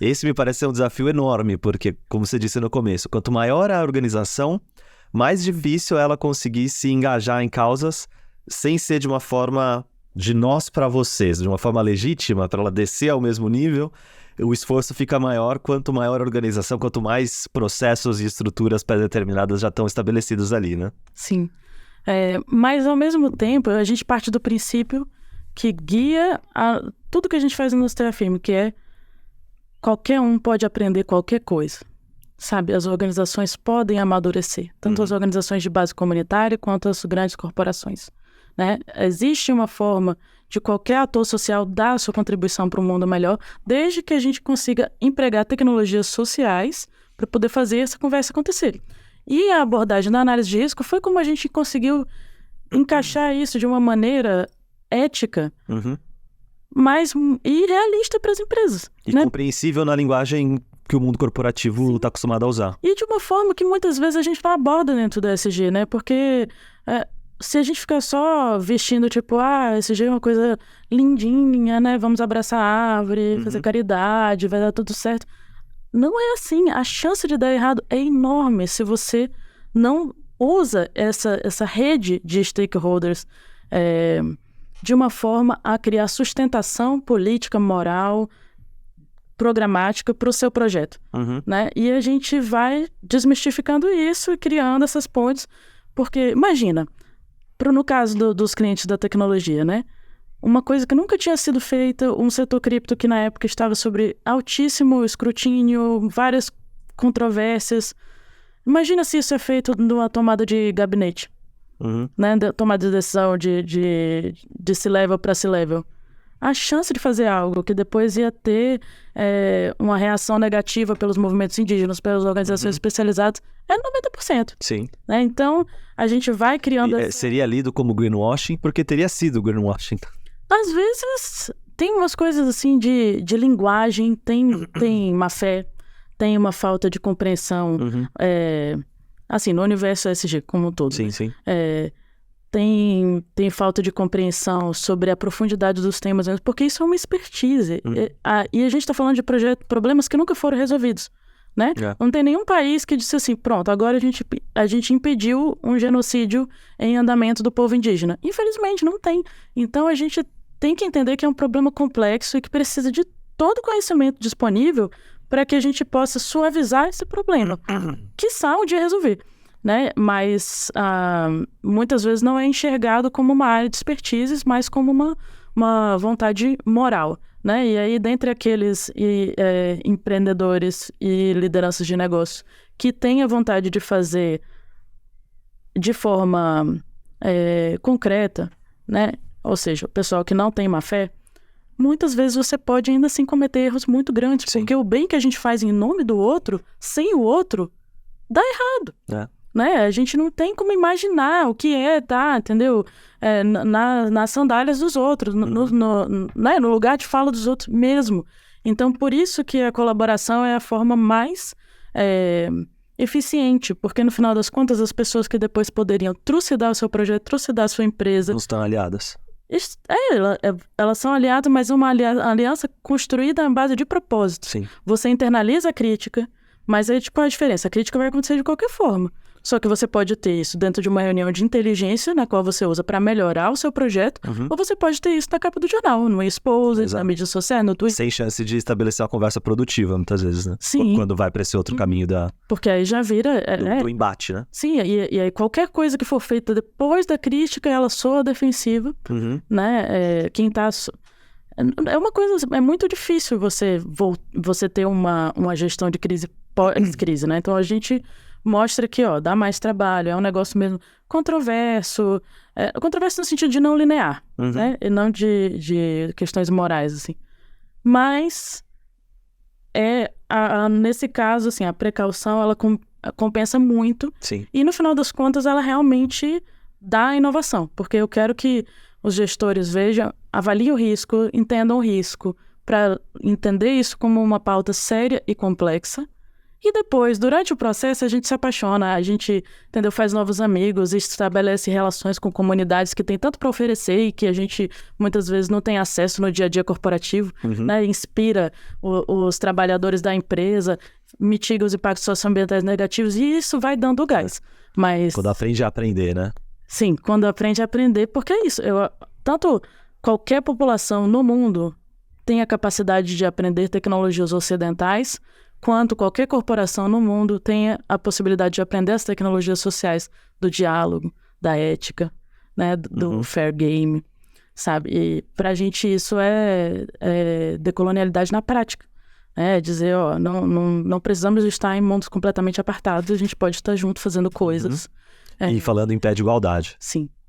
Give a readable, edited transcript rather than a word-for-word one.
Esse me parece ser um desafio enorme, porque, como você disse no começo, quanto maior a organização, mais difícil ela conseguir se engajar em causas sem ser de uma forma de nós para vocês, de uma forma legítima, para ela descer ao mesmo nível. O esforço fica maior quanto maior a organização, quanto mais processos e estruturas pré-determinadas já estão estabelecidos ali, né? Sim. Mas, ao mesmo tempo, a gente parte do princípio que guia tudo que a gente faz no TFM, que é qualquer um pode aprender qualquer coisa, sabe? As organizações podem amadurecer, tanto as organizações de base comunitária quanto as grandes corporações, né? Existe uma forma de qualquer ator social dar a sua contribuição para um mundo melhor, desde que a gente consiga empregar tecnologias sociais para poder fazer essa conversa acontecer. E a abordagem da análise de risco foi como a gente conseguiu encaixar isso de uma maneira ética, e realista para as empresas. E né? compreensível na linguagem que o mundo corporativo está acostumado a usar. E de uma forma que muitas vezes a gente não aborda dentro do ESG, né? Porque se a gente ficar só vestindo, tipo, ESG é uma coisa lindinha, né? Vamos abraçar a árvore, fazer caridade, vai dar tudo certo. Não é assim. A chance de dar errado é enorme se você não usa essa rede de stakeholders de uma forma a criar sustentação política, moral, programática para o seu projeto. Né? E a gente vai desmistificando isso e criando essas pontes, porque, imagina, no caso dos clientes da tecnologia, né? Uma coisa que nunca tinha sido feita, um setor cripto que na época estava sobre altíssimo escrutínio, várias controvérsias. Imagina se isso é feito numa tomada de gabinete, né? Tomada de decisão de C-level para C-level. A chance de fazer algo que depois ia ter uma reação negativa pelos movimentos indígenas, pelas organizações especializadas, é 90%. Sim. Né? Então, a gente vai criando... Seria lido como greenwashing, porque teria sido greenwashing. Às vezes, tem umas coisas assim de linguagem, tem má fé, tem uma falta de compreensão, assim, no universo ESG como um todo. Sim, sim. Tem falta de compreensão sobre a profundidade dos temas, porque isso é uma expertise. E a gente está falando de problemas que nunca foram resolvidos, né? Não tem nenhum país que disse assim, pronto, agora a gente impediu um genocídio em andamento do povo indígena. Infelizmente, não tem. Então, a gente tem que entender que é um problema complexo e que precisa de todo o conhecimento disponível para que a gente possa suavizar esse problema, quiçá um dia resolver. Né? Mas muitas vezes não é enxergado como uma área de expertise, mas como uma vontade moral. Né? E aí, dentre aqueles empreendedores e lideranças de negócio que têm a vontade de fazer de forma concreta, né? Ou seja, o pessoal que não tem má fé, muitas vezes você pode ainda assim cometer erros muito grandes, porque o bem que a gente faz em nome do outro, sem o outro, dá errado. Né? A gente não tem como imaginar o que entendeu? Nas sandálias dos outros, né? No lugar de fala dos outros mesmo. Então, por isso que a colaboração é a forma mais eficiente, porque no final das contas, as pessoas que depois poderiam trucidar o seu projeto, trucidar a sua empresa... Não estão aliadas. Elas são aliadas, mas uma aliança construída à base de propósito. Sim. Você internaliza a crítica, mas aí, qual a diferença? A crítica vai acontecer de qualquer forma. Só que você pode ter isso dentro de uma reunião de inteligência, na qual você usa para melhorar o seu projeto, ou você pode ter isso na capa do jornal, no Exposed, na mídia social, no Twitter. Sem chance de estabelecer uma conversa produtiva, muitas vezes, né? Sim. Quando vai para esse outro caminho Porque aí já vira... do embate, né? Sim, e aí qualquer coisa que for feita depois da crítica, ela soa defensiva, né? Quem tá... É uma coisa... É muito difícil você ter uma gestão de crise pós-crise, né? Então, a gente... mostra que, dá mais trabalho, é um negócio mesmo controverso, controverso no sentido de não linear, né? E não de questões morais, assim. Mas, nesse caso, assim, a precaução, ela compensa muito. Sim. E, no final das contas, ela realmente dá inovação, porque eu quero que os gestores avaliem o risco, entendam o risco, para entender isso como uma pauta séria e complexa, E depois, durante o processo, a gente se apaixona, a gente, entendeu, faz novos amigos, estabelece relações com comunidades que tem tanto para oferecer e que a gente muitas vezes não tem acesso no dia a dia corporativo, né? Inspira os trabalhadores da empresa, mitiga os impactos socioambientais negativos e isso vai dando gás. Mas quando aprende a aprender, né? Sim, quando aprende a aprender, porque é isso. Tanto qualquer população no mundo tem a capacidade de aprender tecnologias ocidentais, quanto qualquer corporação no mundo tenha a possibilidade de aprender as tecnologias sociais do diálogo, da ética, né, do fair game, sabe? E pra gente isso é decolonialidade na prática. Dizer, ó, não precisamos estar em mundos completamente apartados, a gente pode estar junto fazendo coisas. E falando em pé de igualdade. Sim.